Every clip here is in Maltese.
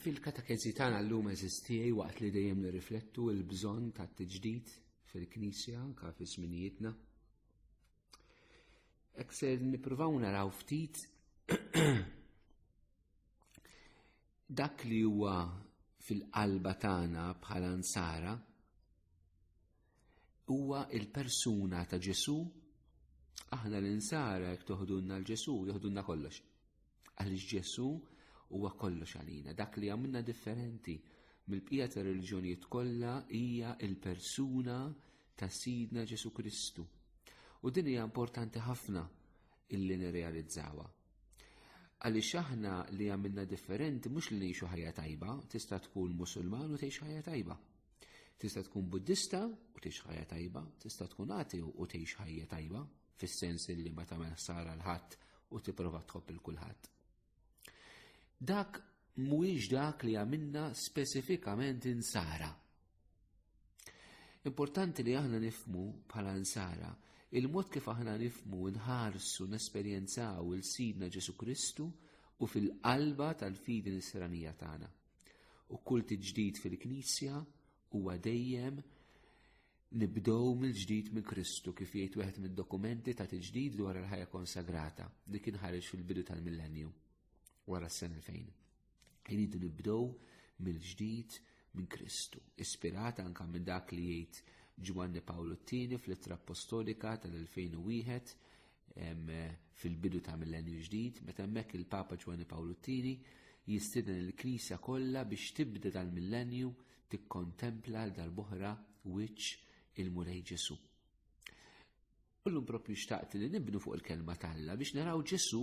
Fil-katekezi tagħna llum eżistijaj waqt li dejjem nirriflettu l-bżonn tat-tiġdid fil-Knisja anke fi żminijietna. Hekk se nippruvaw naraw ftit dak li huwa fil-qalba tagħna bħala nsara huwa il-persuna ta' Ġesu. Aħna l-insara jekk toħdulna l-Ġesu joħdulna kollox. Għaliex Ġesu huwa kollox għalina. Dak li għamilna differenti mill-bqija ta' reliġjonijiet kollha hija l-persuna ta' Sidna Ġesu Kristu. U din hija importanti ħafna illi nirrealizzawha. Għaliex aħna li għamilna differenti mhux li ngħixu ħajja tajba, tista' tkun Musulman u tgħix ħajja tajba. Tista' tkun Buddista u tgħix ħajja tajba, tista' tkun ateu u tgħix ħajja tajba, fis-sens li ma tagħmel ħsara l-ħadd u tipprova tħobb il-kulħadd. Dak mhuwiex dak li għamilna speċifikament insara. Importanti li aħna nifhmu bħala insara il-mod kif aħna nifhmu nħarsu nesperjenzaw il-Sidna Ġesu Kristu u fil-qalba tal-fidi nisranija tagħna. U kull tiġdid fil-Knisja huwa dejjem nibdew mill-ġdid minn Kristu kif jgħid wieħed mid-dokumenti ta' tiġdid dwar il-ħajja konsagrata li kien ħareġ fil-bidu tal-millennium wara s-sena 2000. Iridu nibdew mill-ġdid minn Kristu, ispirata anke minn dak li jgħid Giovanni Paolo II fl-Ittra Apostolika tal-2001 fil-bidu ta' millennium ġdid, meta hemmhekk il-Papa Giovanni Paolo II jistieden il-Knisja kollha biex tibda dal-millennium tikkontempla dal-boħra wiċċ il-murej Ġesu. Illum proprju xtaqt li nibnu fuq il-kelma talla biex naraw Ġesu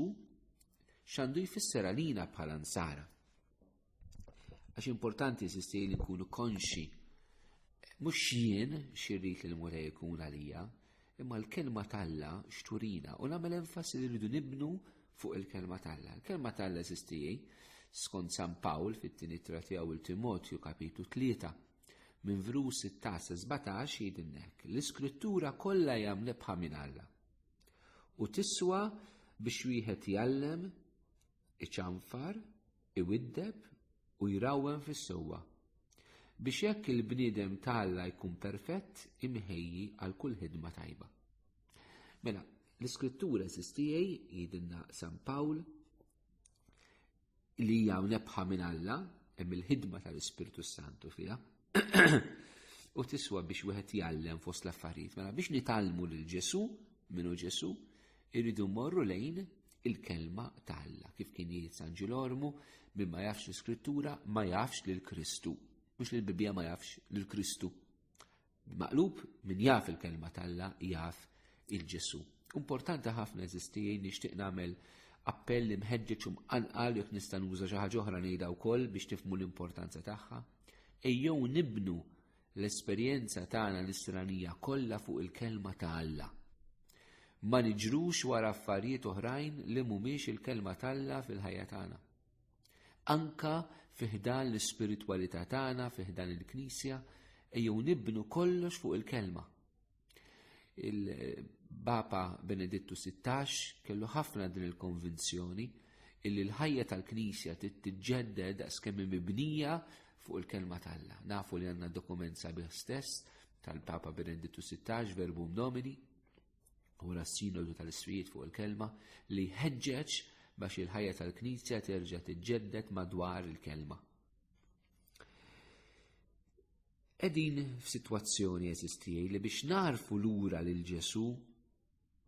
x'għandu jfisser għalina bħala nsara. Għax importanti sisti li nkunu konxi mhux jien xirrit li l-murej ikun għalija, imma l-kelma talla xturina u nagħmel enfasi li rridu nibnu fuq il-kelma talla. Il-kelma talla sisti skont San Pawl fit-tieni ittra tiegħu il-Timotju kapitlu 3 minn verus 16-17 jgħidilnek l-Iskrittura kollha hija mnebħa minn Alla u tiswa biex wieħed jgħallem, iċanfar, iwiddeb u jrawwen fis-sewwa biex jekk il-bniedem talla jkun perfett imħejji għal kull ħidma tajba. Mela, l-Iskrittura sistijaj jgħidilna San Pawl li hija mnebħa minn Alla hemm il-ħidma tal-Ispiritu Santu fiha u tiswa biex wieħed jgħallem fost l-affarijiet. Mela biex nitgħallmu lil Ġesu minnu Ġesu irridu mmorru lejn il-kelma ta' Alla. Kif kien jgħid San Ġilormu min ma jafx l-Iskrittura ma jafx lil Kristu. Mhux li l-Bibbja ma jafx lil Kristu. Maqlub min jaf il-kelma ta' Alla jaf il-Ġesu. Importanti ħafna eżistijaj nixtieq nagħmel appell li mħeġġeġ u mqanqal jekk nista' nuża xi ħaġa oħra ngħidha wkoll biex tifhmu l-importanza tagħha. Ejjew nibnu l-esperjenza tagħna l-isranija kollha fuq il-kelma ta' Alla. Ma niġrux wara affarijiet oħrajn li mhumiex il-kelma ta' Alla fil-ħajja tagħna. Anka fiħdan l-ispiritwalità tagħna, fiħdan il-Knisja, ejjew nibnu kollox fuq il-kelma. Il-Papa Benedittu XVI kellu ħafna din il-konvinzjoni illi l-ħajja tal-Knisja titġedded daqskemm mibnija fuq il-kelma ta' Alla. Nafu li għandna dokument sabiħ stess tal-Papa Benedittu XVI Verbum Domini u s-sinodu tal-isfijiet fuq il-kelma li ħeġġeġ biex il-ħajja tal-Knisja terġa' tiġġedded madwar il-kelma. Qegħdin f'sitwazzjoni eżistijaj li biex narfu lura lil Ġesu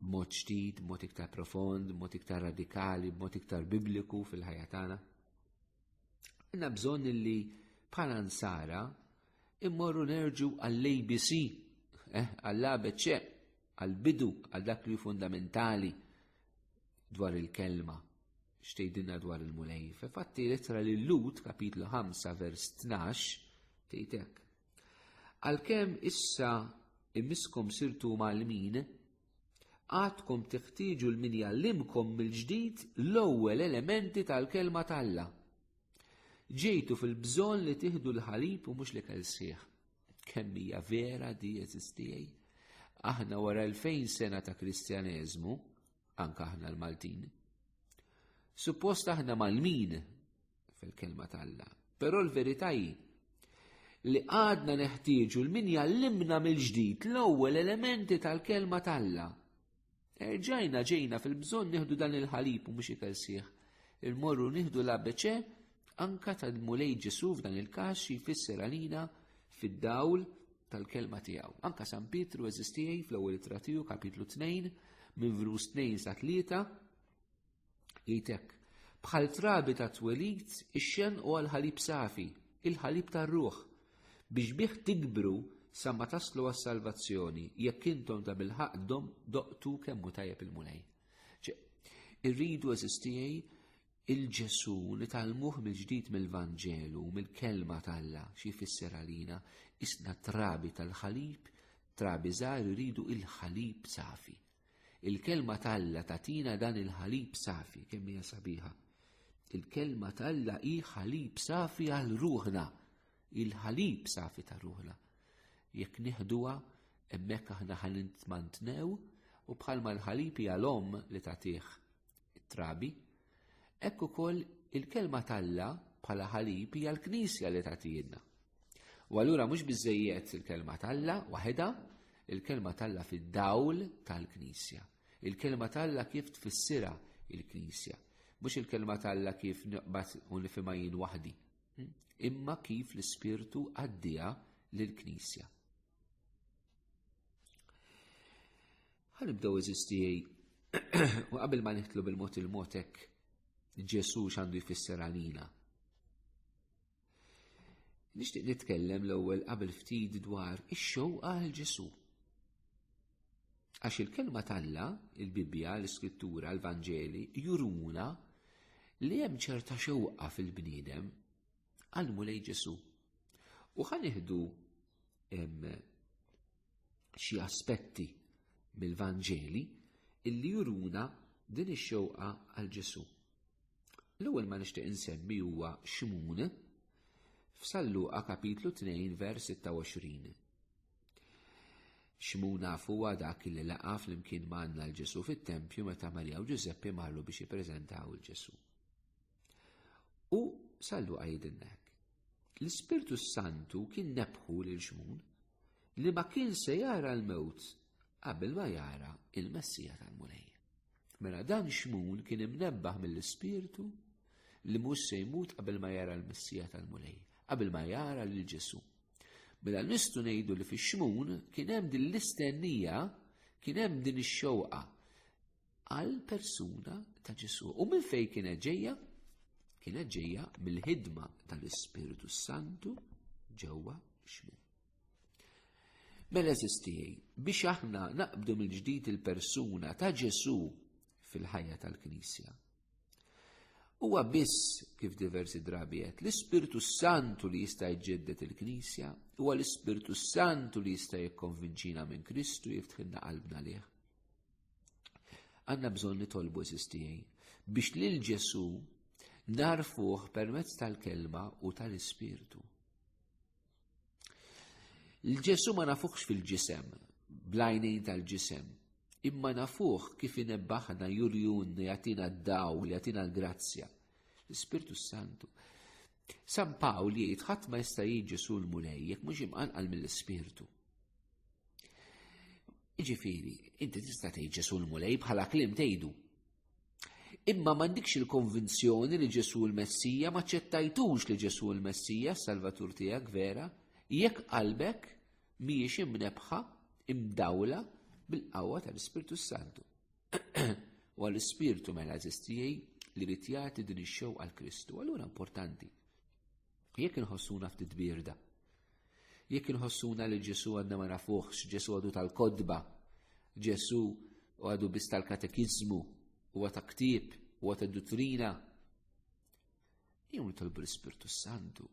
b'mod ġdid, b'mod iktar profond, b'mod iktar radikali, b'mod iktar bibliku fil-ħajja tagħna. Għandna bżonn li bħala nsara immorru nerġu għall-ABC, għall-ABC, għall-bidu, għal dak li fundamentali dwar il-kelma xtejdinna dwar il-mulej. Fatti lettra lil Lut kapitlu 5 vers 12 tgħidek. Għalkemm issa immiskom sirtu mal-min, għadkom teħtieġu l-min jgħallimkom mill-ġdid l-ewwel elementi tal-kelma ta' Alla. Ġejtu fil-bżonn li tieħdu l-ħalib u mhux l-ikel sieħ. Kemm hija vera di eżistijaj. Aħna wara 2000 sena ta' Kristjaneżmu, anke aħna l-Maltin, suppost aħna mal-min fil-kelma ta' Alla. Però l-verità hi li għadna neħtieġu l-min jallimna mill-ġdid l-ewwel elementi tal-kelma tal-Alla. Ġejna fil-bżonn nieħdu dan il-ħalib u mhux ikel sieħ. Il-morru nieħdu l-ABC anka tal-mulej Ġesu f'dan il-każ jfisser għalina fid-dawl tal-kelma tiegħu. Anka San Pietru eżistijaj fl-ewwel ittra tiegħu kapitlu 2 minn verus 2 sa 3 jgħidlek bħal trabi ta' twelid ix-xen u għal-ħalib safi, il-ħalib tar-ruħ, biex bih tikbru sa ma taslu għas-salvazzjoni jekk intom ta' bil-ħaq doqtu kemm tajjeb il-mulej. Irridu eżistijaj il-Ġesu nitalmuh mill-ġdid mill-Vanġelu, mill-kelma tal-Alla xi jfisser għalina isna trabi tal-ħalib, trabi żgħar iridu il-ħalib safi. Il-kelma tal-Alla tatina dan il-ħalib safi kemm hija sabiħa. Il-kelma tal-Alla hi ħalib safi għal ruħna. Il-ħalib safi ta' ruħna. Jekk nieħduha hemmhekk aħna ħanintmantnew u bħalma l-ħalib hija l-omm li tagħtih it-trabi, hekk ukoll il-kelma tal-Alla bħala ħalib hija l-Knisja li tagħtilna. U allura mhux biżżejjed il-kelma tal-Alla waħedha, il-kelma tal-Alla fid-dawl tal-Knisja. Il-kelma tal-Alla kif tfissirha il-Knisja. Mhux il-kelma tal-Alla kif niqbad u nifhimha jien waħdi. Imma kif l-Ispirtu għaddija lill-Knisja. Ħanibdew eżistijaj u qabel ma niħtlu bil-mod il-mod hekk Ġesu x'għandu jfisser għalina. Nixtieq nitkellem l-ewwel qabel ftit dwar ix-xewqa għal Ġesu. Għax il-kelma tal-Alla, il-Bibbja, l-Iskrittura, l-Vanġeli juruna li hemm ċerta xewqa fil-bniedem għal-mulej Ġesu. U ħanieħdu xi aspetti mill-Vanġeli illi juruna din ix-xewqa għal Ġesu. L-ewwel ma nixtieq insemmi huwa Xmun f'San Luqa kapitlu 2 vers 26. Xmun nafu huwa dak li laqa flimkien magħna l-Ġesu fit-Tempju meta Marja u Ġuseppi marru biex jippreżentaw il-Ġesu. U San Luqa jgħidilna l-Ispirtu Santu kien nebħu lil Xmun li ma kien se jara l-mewt qabel ma jara il-Messija tal-mulej. Mela dan Xmun kien imnebbaħ mill-Ispirtu li mhux se jmut qabel ma jara l-Messija tal-mulej, qabel ma jara lil Ġesu. Mela nistgħu ngħidu li fix-Xmun kien hemm din l-istennija, kien hemm din ix-xewqa għall persuna ta' Ġesu. U minn fejn kienet ġejja? Kienet ġejja mill-ħidma tal-Ispiritu Santu ġewwa Xmun. Mela eżistijaj, biex aħna naqbdu mill-ġdid il-persuna ta' Ġesu fil-ħajja tal-Knisja. Huwa biss kif diversi drabi qed l-Ispiritu Santu li jista' jġeddet il-Knisja, huwa l-Ispiritu Santu li jista' jikkonvinċina minn Kristu jiftħilna qalbna lih. Għandna bżonn nitolbu eżistijaj biex lil Ġesu narfuh permezz tal-kelma u tal-Ispirtu. L-Ġesu ma nafuhx fil-ġisem, blajnejn tal-ġisem, imma nafuh kif inebbaħna jurjun jagħtina d-dawl, jagħtina l-grazzja. L-Ispirtu Santu. San Pawl jgħid ħadd ma jista' jiġi Ġesu l-mulej jekk mhux imqanqal mill-Ispirtu. Jiġifieri, inti tista' tgħid Ġesu l-mulej bħala kliem tgħidu. Imma m'għandikx il-konvinzjoni li Ġesu l-Messija ma ċettajtux li Ġesu l-Messija s-Salvatur tiegħek vera, jekk qalbek mhijiex imnebħa, imdawla bil-qawwa tal-Ispirtu Santu. U għall-Ispirtu mela eżistijaj li rid jagħti din ix-xewqa għal Kristu. Allura importanti. Jekk inħossuna ftit birda, jekk inħossuna li Ġesu għadna ma nafuhx, Ġesu għadu tal-kodba, Ġesu għadu biss tal-katekiżmu, huwa ta' ktieb, huwa ta' dottrina. Jew nitolbu l-Ispirtu Santu,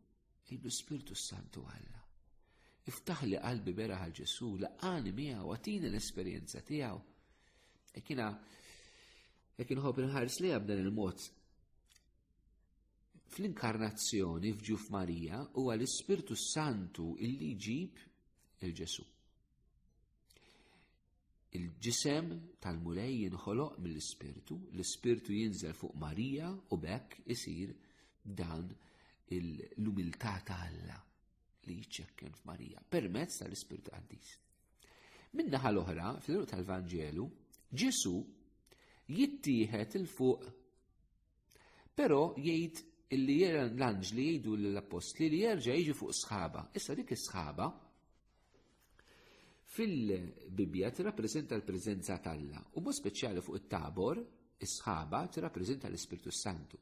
l-Ispirtu Santu Alla. Iftaħ li qalbi beraħ għal Ġesu, laqani miegħu, għatina l-esperjenza tiegħu. Jekk inħobb inħares liha b'dan il-mod. Fl-inkarnazzjoni f'ġuf Marija huwa l-Ispirtu Santu illi jġib il-Ġesu. Il-ġisem tal-mulej jinħoloq mill-Ispirtu, l-Ispirtu jinżel fuq Marija u bekk isir dan l-umiltà ta' Alla li jiċċekken f'Marija permezz tal-Ispirtu Qaddis. Min-naħa l-oħra, fil-ruq tal-Vanġelu, Ġesu jittieħed il-fuq, però jgħid illi jera l-anġli jgħidu l-apostli li jerġa' jiġi fuq sħaba. Issa dik is-sħaba fil-Bibja tirrappreżenta l-preżenza tal-Alla u mod speċjali fuq it-Tabor is-sħaba tirrappreżenta l-Ispirtu Santu.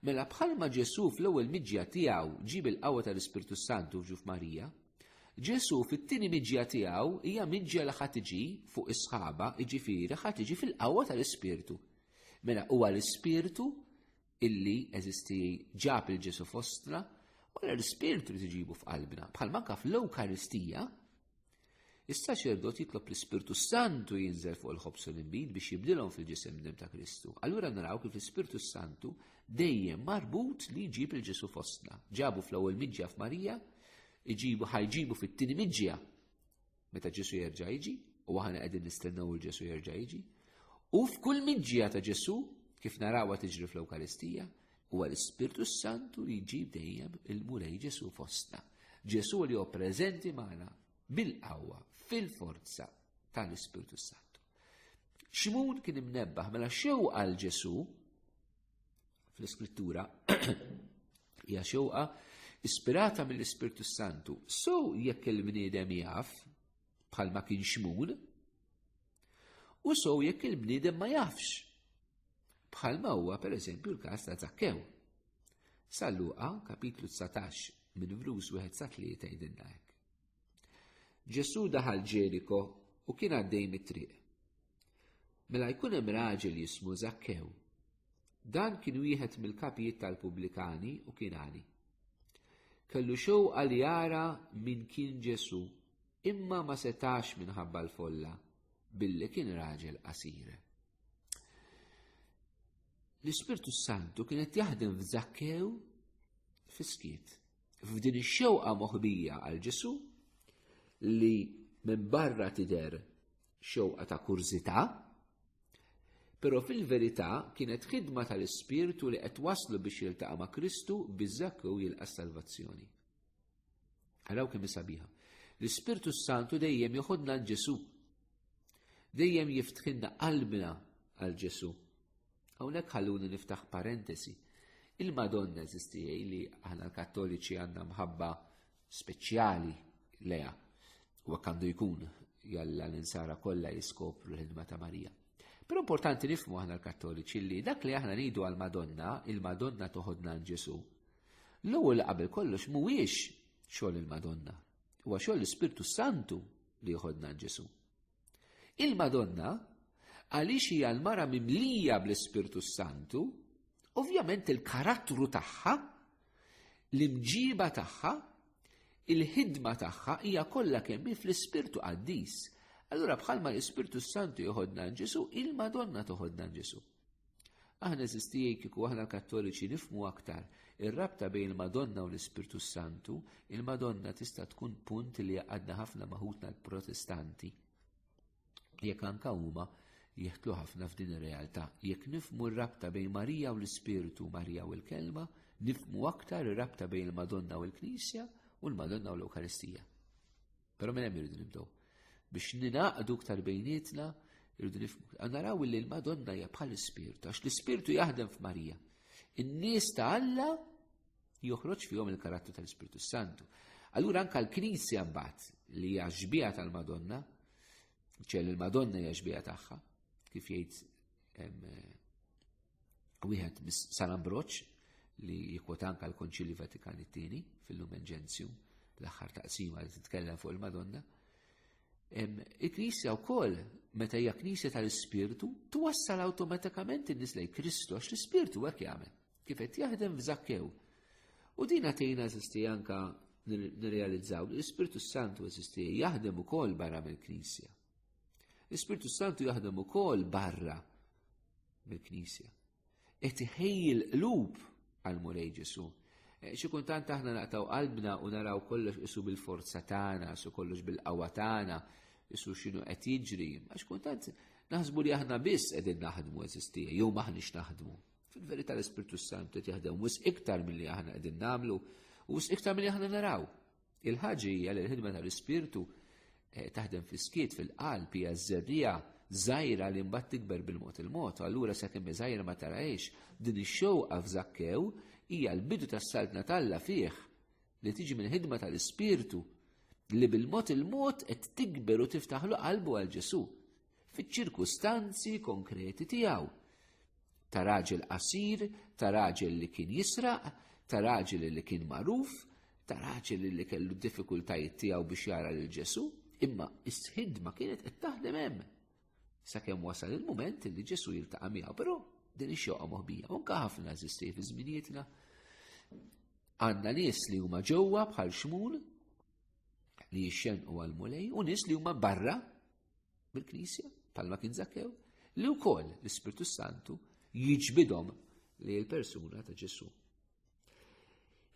Mela bħalma Ġesu fl-ewwel miġja tiegħu ġib il-qawwa tal-Ispirtu Santu f'ġuf Marija, Ġesu fit-tieni miġja tiegħu hija miġja li ħadd tiġi fuq is-sħaba, jiġifieri ħadd tiġi fil-qawwa tal-Ispirtu. Mela huwa l-Ispirtu illi eżisti ġab il-Ġesu fostna, u l-Ispirtu li tiġibu f'qalbna. Bħalma anke fl-Ewkaristija, is-saċerdot jitlob l-Ispirtu Santu jinżel fuq il-ħobs u l-inbid biex jibdilhom fil-ġisem ta' Kristu. Allura naraw kif l-Ispirtu Santu dejjem marbut li jġib il-Ġesu fostna. Ġabu fl-ewwel miġja f'Marija, ħajġibu fit-tieni miġja meta Ġesu jerġa' jiġi, u aħna qegħdin nistennew il-Ġesu jerġa' jiġi. U f'kull miġja ta' Ġesu kif narawha tiġri fl-Ewkaristija, huwa l-Ispirtu Santu li jġib dejjem il-mulej Ġesu fostna. Ġesu li hu preżenti magħna bil-qawwa, fil-forza tal-Ispirtu Santu. Ximun kien imnebbaħ mela xewqa għal Ġesu fl-Iskrittura hija xewqa ispirata mill-Ispirtu Santu. So jekk il-bniedem jaf bħalma kien Xmun, u so jekk il-bniedem ma jafx bħalma huwa pereżempju l-każ ta' Zakkew. Sa Luqa kapitlu 19 minn Vrus 1-3 jgħidilna hekk. Ġesu daħal Ġeriko u kien għaddej mit-triq. Mela jkun hemm raġel jismu Zakkew. Dan kien wieħed mill-kapijiet tal-Pubblikani u kien għani. Kellu xewqa li jara min kien Ġesu, imma ma setax minħabba l-folla billi kien raġel qasir. L-Ispirtu Santu kienet jaħdem f'Zakkew fis-skiet. F'din ix-xewqa moħbija għal Ġesu li minn barra tidher xewqa ta' kurzità, però fil-verità kienet ħidma tal-Ispirtu li qed waslu biex jiltaqa' ma' Kristu biż-Zakkew jilqa' s-salvazzjoni. Araw kemm sabiħa. L-Ispirtu Santu dejjem joħodna l Ġesu. Dejjem jiftħilna qalbna għal Ġesu. Hawnhekk ħalluni niftaħ parentesi. Il-Madonna eżistijaj li aħna l-Kattoliċi għandna mħabba speċjali leha. U għandu jkun jalla l-insara kollha jiskopru l-ħidma ta' Marija. Però importanti nifhmu aħna l-Kattoliċi li dak li aħna ngħidu għall-Madonna, il-Madonna toħodna l Ġesu. L-ewwel qabel kollox mhuwiex xogħol il-Madonna, huwa xogħol l-Ispirtu Santu li joħodna l Ġesu. Il-Madonna għaliex hija l-mara mimlija bl-Ispirtu Santu, ovvjament il-karattru tagħha, l-imġiba tagħha, il-ħidma tagħha hija kollha kemm fl-Ispirtu Qaddis. Allura bħalma l-Ispirtu Santu joħodna Ġesu, il-Madonna toħodna Ġesu. Aħna eżistijaj kieku aħna Kattoliċi nifhmu aktar ir-rabta bejn il-Madonna u l-Ispirtu Santu, il-Madonna tista' tkun punt li għadna ħafna maħutna l-Protestanti. Jekk anke huma jieħtlu ħafna f'din ir-realtà. Jekk nifhmu r-rabta bejn Marija u l-Ispirtu, Marija u l-Kelma, nifhmu aktar ir-rabta bejn il-Madonna u l-Knisja u l-Madonna u l-Ewkaristija. Però minn hemm irridu nibdew. Biex ninaqdu aktar bejnietna, irridu nifhmu. Naraw li l-Madonna hija bħal l-Ispirtu, għax l-Ispirtu jaħdem f'Marija. In-nies ta' Alla joħroġ fihom il-karattru tal-Ispirtu Santu. Allura anke l-Knisja mbagħad li hija ġbija tal-Madonna, ċell il-Madonna hija ġbija tagħha, kif jgħid wieħed San Ambroċ li jikwota anke l-Konċilju Vatikani II fil-Lumen Gentium, l-aħħar taqsima li titkellem fuq il-Madonna. Il-Knisja wkoll meta hija Knisja tal-Ispirtu twassal awtomatikament in-nies lejn Kristu għax l-Ispirtu hekk jagħmel kif qed jaħdem f'Zakkew. U din għatejna eżisti anke nirrealizzaw li l-Ispirtu Santu eżisti jaħdem ukoll barra mill-Knisja. L-Ispirtu Santu jaħdem ukoll barra mill-Knisja. Qed iħejji l-qlub għal-mulej Ġesu. Xi kultant aħna naqtaw qalbna u naraw kollox isu bil-forza tagħna, isu kollox bil-qawwa tagħna, isu x'inhu qed jiġri. Għax kultant naħsbu li aħna biss qegħdin naħdmu eżistija, jew maħniex naħdmu. Fil-verità l-Ispirtu Santu jaħdem wis iktar milli aħna qegħdin nagħmlu u wis iktar milli aħna naraw. Il-ħaġa hija li l-ħidma tal-Ispirtu taħdem fl-iskiet fil-qalb hija żerrija żgħira li mbagħad tikber bil-mod il-mod. Allura sakemm żgħira ma tarajx din ix-xewqa f'Żakkew hija l-bidu tas-saltna Alla fih li tiġi mill-ħidma tal-Ispirtu li bil-mod il-mod qed tikber u tiftaħlu qalbu għal Ġesu fiċ-ċirkustanzi konkreti tiegħu. Ta' raġel qasir, ta' raġel li kien jisraq, ta' raġel li kien magħruf, ta' raġel li kellu diffikultajiet tiegħu biex jara lil Ġesu, imma is-ħidma kienet qed taħdem hemm. Sakemm wasal il-mument li Ġesu jiltaqa' miegħu, però din ix-xewqa moħbija. Anke ħafna eżistej fi żminietna. Għandna nies li huma ġewwa bħal Xmul li jixxenqu għal mulej u nies li huma barra bil-Knisja bħalma kien Żakkew li wkoll l-Ispirtu Santu jiġbidhom li l-persuna ta' Ġesu.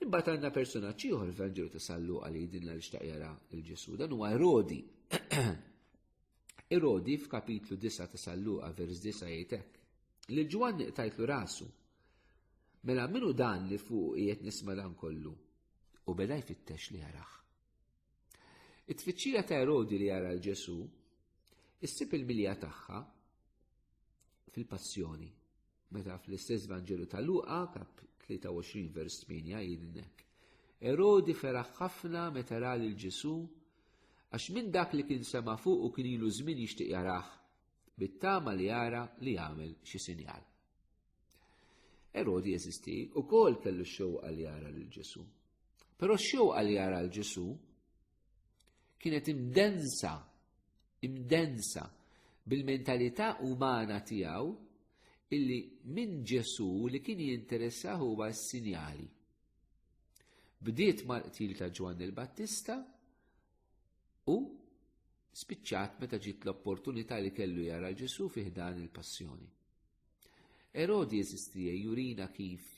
Imbagħad għandna personaġġ ieħor f'Vanġelu ta' San Luqa li jidilna li xtaq jara l-Ġesu, dan huwa Erodi. Erodi f'kapitlu 9 ta' San Luqa vers 9 jgħid hekk. Li Ġwanni qtajtlu rasu. Mela minnu dan li fuq qiegħed nisma' dan kollu u beda jfittex li jarah. It-tfittxija ta' Erodi li jara l-Ġesu issib il-milja tagħha fil-Passjoni. Meta fl-istess Vanġelu ta' Luqa, kap 23 vers 8 jgħidilnek. Erodi feraħ ħafna meta ra lil Ġesu għax minn dak li kien sema fuq u kien ilu żmien jixtieq jarah bit-tama li jara li jagħmel xi sinjal. Erodi jeżisti wkoll kellu x-xewqa li jara lil Ġesu. Però x-xewqa li jara l Ġesu kienet imdensa bil-mentalità umana tiegħu illi minn Ġesu li kien jinteressaw huwa s-sinjali. Bdiet mal-qtil ta' Ġwanni il-Battista u spiċċat meta ġiet l-opportunità li kellu jara Ġesu fih dan il-passjoni. Erodi jeżisti jurina kif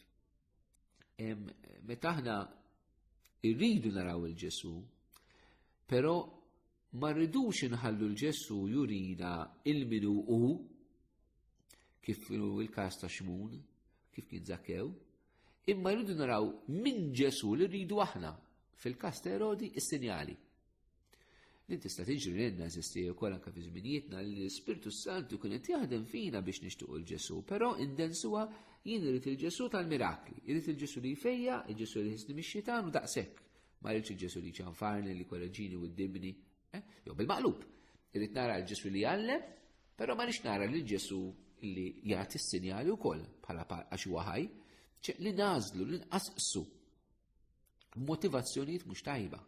meta aħna irridu naraw il-Ġesu, però ma rridux inħallu l-Ġesu jurina il-minu u kif il-każ ta' Xmun, kif kien Żakkew, imma rridu naraw minn Ġesu li rridu aħna fil-każ ta' Erodi is-sinjali. Li tista' tiġri lilna eżisti wkoll anke fi żminijietna li l-Ispirtu Santu kien qed jaħdem fina biex nixtiequ l-Ġesu, però indensuha jien irid il-Ġesu tal-mirakli, irid il-Ġesu li jfejja, il-Ġesu li jħissni mix-xitan u daqshekk. Ma rridx il-Ġesu li ċanfarni li korreġini u ddibni, jew bil-maqlub. Irid nara l-Ġesu li jgħallem, però ma nix nara l-Ġesu li jagħti s-sinjali wkoll bħala għax huwa ħaj, li nażlu, li nqasqsu b'motivazzjonijiet mhux tajba.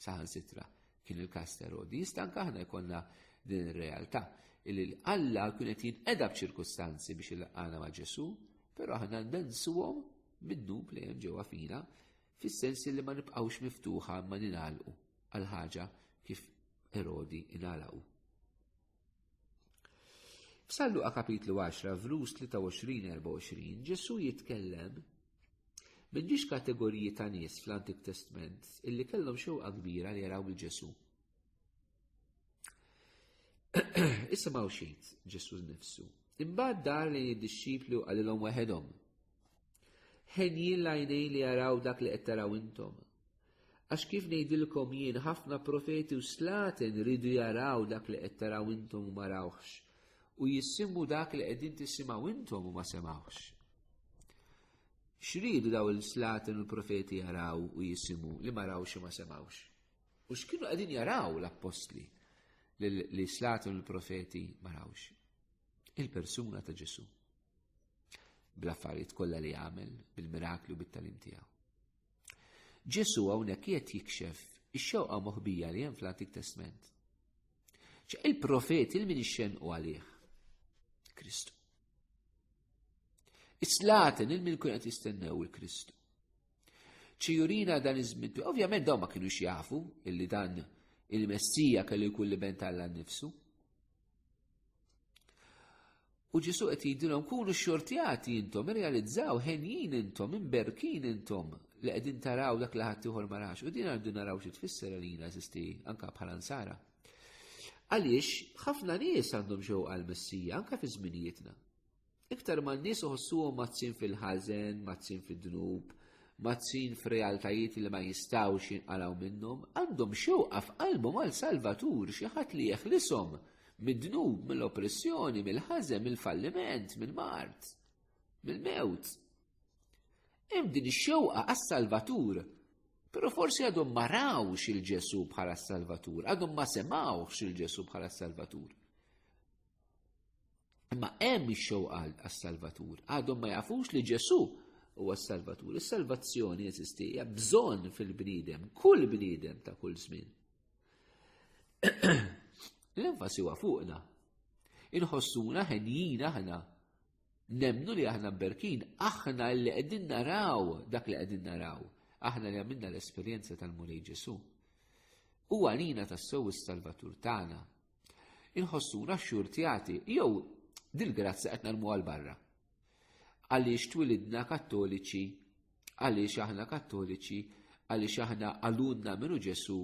Saħansitra kien il-każ ta' Erodi, jista' anke aħna jkollna din ir-realtà illi Alla kien qed jinqeda b'ċirkustanzi biex ilaqgħana ma' Ġesu, però aħna ndensuhom mid-dub li hemm ġewwa fina fis-sens li ma nibqgħux miftuħa ma ningħalqu għal ħaġa kif Erodi ingħalaqu. F'San Luqa kapitlu 10 vlus 23-24 Ġesu jitkellem minn ġiex kategoriji ta' nies fl-Antik Testament illi kellhom xewqa kbira li jaraw il-Ġesu. Isimgħu xejn Ġesu nnifsu. Imbagħad dar li d-disċiplu qalilhom waħedhom. Ħenjin l-għajnejn li jaraw dak li qed taraw intom. Għax kif ngħidilkom jien ħafna profeti u slaten ridu jaraw dak li qed taraw intom u ma rawhx u jissimmu dak li qegħdin tisimgħu intom u ma semgħux. X'ridu daw il-slaten u l-profeti jaraw u jisimmu li ma rawx u ma semgħux? U x'kienu qegħdin jaraw l-apostli li slaten u l-profeti ma rawx? Il-persuna ta' Ġesu. Bl-affarijiet kollha li jagħmel, bil-mirakli u bit-talim tiegħu. Ġesu hawnhekk qiegħed jikxef ix-xewqa moħbija li hemm fl-Antik Testament. Il-profeti il-min ixxenqu għalih. Kristu. Islaten il-min kun qed jistennew il-Kristu. Ċijurina dan iż-żmien, ovvjament dawn ma kinux jafu illi dan il-Messija kellu jkun li bent Alla nnifsu. U Ġesu qed jgħidilhom kunu xxortjati intom, irrealizzaw ħenjin intom, imberkin intom li qegħdin taraw dak li ħadd ieħor ma rax. U din għandu naraw xi tfisser għalina eżisti anke bħala nsara. Għaliex ħafna nies għandhom xewqa għall-Messija anke fi żminijietna. Iktar ma n-nies uħossuhom mazzin fil-ħażen, mazzin fid-dnub, mazzin f'realtajiet li ma jistgħux jinqalgħu minnhom, għandhom xewqa f'qalbhom għal Salvatur xi ħadd li jeħlishom mid-dnub, mill-oppressjoni, mill-ħażen, mill-falliment, mill-mart, mill-mewt. Hemm din ix-xewqa għas-Salvatur, però forsi għadhom ma rawx il-Ġesu bħala Salvatur, għadhom ma semgħux il-Ġesu bħala Salvatur. Imma hemm ix-xewqa għas-Salvatur, għadhom ma jafux li Ġesu huwa s-Salvatur. Is-salvazzjoni jeżisti hija bżonn fil-bniedem, kull bniedem ta' kull żmien. L-enfasi huwa fuqna. Inħossuna ħenjina aħna. Nemnu li aħna berkin, aħna li qegħdin naraw dak li qegħdin naraw. Aħna li għamilna l-esperjenza tal-Mulej Ġesu. Huwa għalina tas-sew is-Salvatur tagħna. Inħossuna xxurtjati jew dil-grazza qed narmu għal barra. Għaliex twilidna kattoliċi, għaliex aħna kattoliċi, għaliex aħna għalunna minnu Ġesu,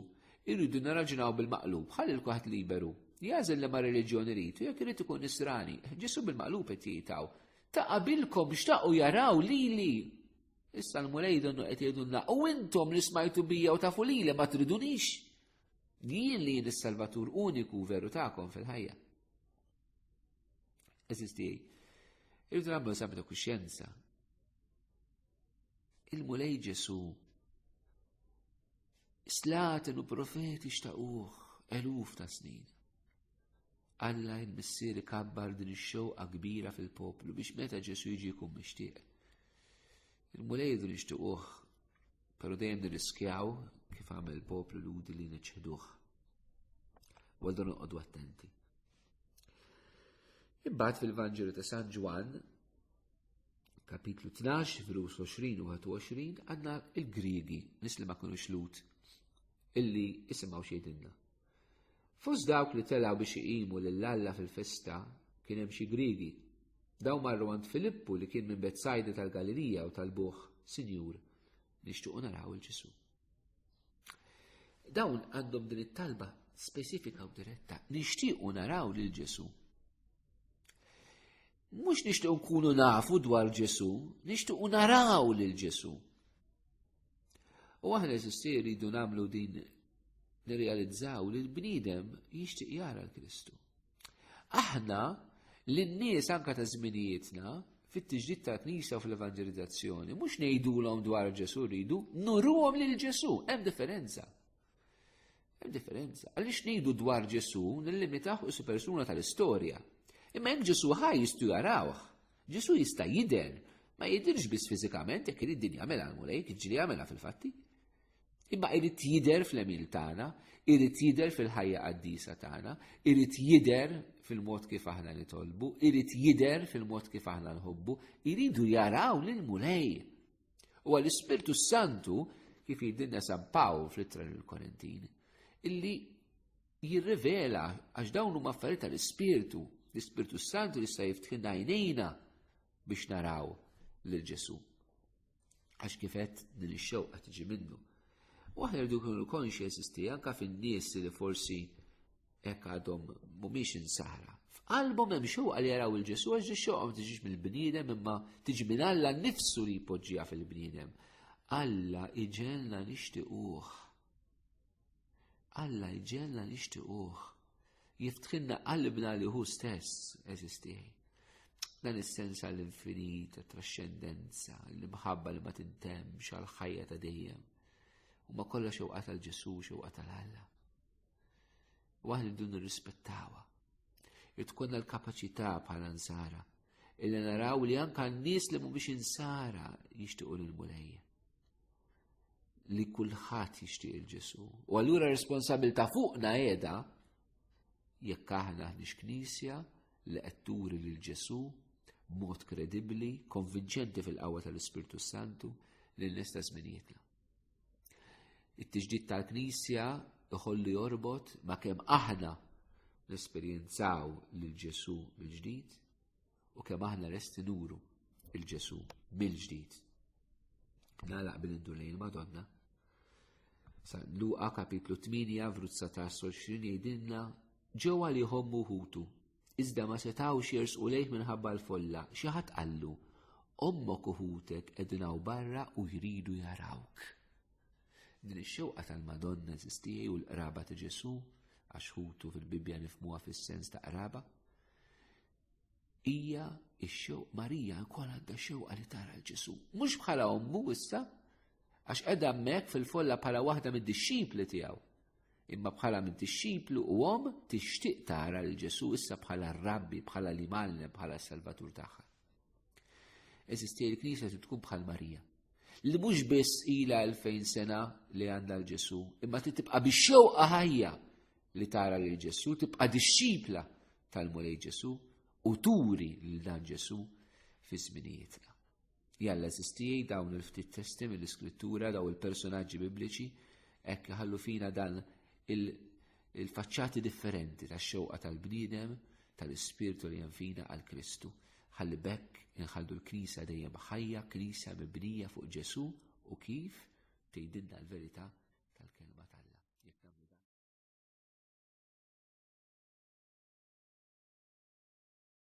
irridu naraġunaw bil-maqlub, ħalli l-kwaħt liberu. Jażel li ma reliġjoni rritu, jekk irid ikun nisrani, Ġesu bil-maqlub qed jgħitaw. Ta' qabilkom xtaqgħu jaraw lili. Issa l-Mulej donnu qed jgħidulna, u intom li smajtu bija u tafu lili ma tridunix. Jien li jien is-Salvatur uniku veru tagħkom fil-ħajja. Eżisti, irridu nagħmlu eżami ta' kuxjenza. Il-Mulej Ġesu slaten u profeti xtaquh eluf ta' snin. Alla il-missier kabbar din ix-xewqa kbira fil-poplu biex meta Ġesu jiġi jkun mixtieq. Il-Mulej jridu nixtiequh, però dejjem nirriskjaw kif għamel il-poplu ludi li niċħduh. Waldu noqogħdu attenti. Imbagħad fil-Vanġelu ta' San Ġwan, kapitlu 12, verus 20 u 21, għandna il-Griegi, nies li ma kinux Lut, illi isimgħu xejdilna. Fost dawk li telgħu biex iqimu lill-Alla fil-festa kien hemm xi Griegi. Dawn marru għand Filippu li kien minn Betsajda tal-Galilija u tal-Buħ, Sinjur, nixtiequ naraw il-Ġesu. Dawn għandhom din it-talba speċifika u diretta, nixtiequ naraw lil Ġesu. Mhux nixtiequ nkunu nafu dwar Ġesu, nixtiequ naraw lil Ġesu. U aħna eżisti jridu nagħmlu din nirrealizzaw li l-bniedem jixtieq jara l-Kristu. Aħna lin-nies anke ta' żminijietna fit-tiġdid tal-Knisja u fl-evanġelizzazzjoni mhux ngħidulhom dwar Ġesu rridu, nurruhom lil Ġesu, hemm differenza. Hemm differenza. Għaliex ngħidu dwar Ġesu nillimitaw is persuna tal-istorja. Imma jekk Ġesu ħaj jistgħu jarawh. Ġesu jista' jidher, ma jidirx biss fiżikament jekk irid din jagħmilha l-Mulej, jiġri jagħmilha fil-fatti. Imma irid jidher fl-emil tagħna, irid jidher fil-ħajja qaddisa tagħna, irid jidher fil-mod kif aħna nitolbu, irid jidher fil-mod kif aħna nħobbu, iridu jaraw lil-Mulej. U għall-Ispirtu Santu kif jgħidilna San Pawl fl-Ittra lill-Korintin, illi jirrivela għax dawn huma affarijiet tal-Ispirtu. L-Ispirtu Santu jista' jiftħilna għajnejna biex naraw lil Ġesu. Għax kif qed din ix-xewqa tiġi minnu. U aħna rridu nkunu konxi jeżisti anke fin-nies li forsi hekk għadhom mhumiex insara. F'qalbhom hemm xewqa li jaraw il-Ġesu għax ix-xewqa ma tiġix mill-bniedem imma tiġi minn Alla nnifsu li jpoġġiha fil-bniedem. Alla iġelna nixtiequh. Alla iġelna nixtiequh. Jiftħilna qalbna li hu stess eżisti. Dan is-sens għall-infinit, trascendenza, l-imħabba li ma tintemmx għall-ħajja ta' dejjem. U ma kollha xewqa tal-Ġesu, xewqa tal-Alla. U aħna rridu nirrispettawha. Tkunna l-kapaċità bħala nsara illi naraw li anke n-nies li mhumiex insara jixtiequ lill-Mulej. Li kulħadd jixtieq il-Ġesu. U allura responsabilità fuqna qiegħda jekk aħna aħniex Knisja li qed turi lil Ġesu b'mod kredibbli, konvinċenti fil-qawwa tal-Ispirtu Santu lil nies ta' żminijietna. It-tiġdid tal-Knisja iħollu jorbot ma' kemm aħna nesperjenzaw lil Ġesu mill-ġdid u kemm aħna lesti nuru il-Ġesu mill-ġdid. Nagħlaq bil-indu lejn Madonna. Sa Luqa kapitlu 8 verus 19 jgħidilna ġewwa li jħommu ħutu iżda ma setawx jersqu lejh minħabba l-folla. Xi ħadd qallu ommok u ħutek qegħdin hawn barra u jridu jarawk. Din ix-xewqa tal-Madonna eżistija u l-qraba ta' Ġesu għax ħutu fil-Bibja nifhmuha fis-sens ta' qraba. Hija x-xewq Marija wkoll għandha xewqa li tara l-Ġesu. Mhux bħala ommu issa għax qiegħda hemmhekk fil-folla bħala waħda mid-dixxipli tiegħu. Imma bħala minn tixxiplu u tixtieq tara l-Ġesu issa bħala r-Rabbi, bħala l-Imallem, bħala s-Salvatur tagħha. Eżistija l-Knisja tkun bħal Marija. Li mhux biss ilha 2000 sena li għandha l-Ġesu, imma tibqa' bix-xewqa ħajja li tara lil Ġesu, tibqa' dixxipla tal-Mulej Ġesu u turi lil dan Ġesu fi żminijietna. Jalla eżistijaj dawn il-ftit testi mill-Iskrittura, daw il-personaġġi bibliċi, hekk ħallu fina dan il-faċċati differenti tax-xewqa tal-bniedem, tal-ispirtu li hemm fina għal Kristu. Ħalli bekk inħallu l-Knisja dejjem ħajja, Knisja mibnija fuq Ġesu u kif tgħidilna l-verità tal-kelma tal-Alla.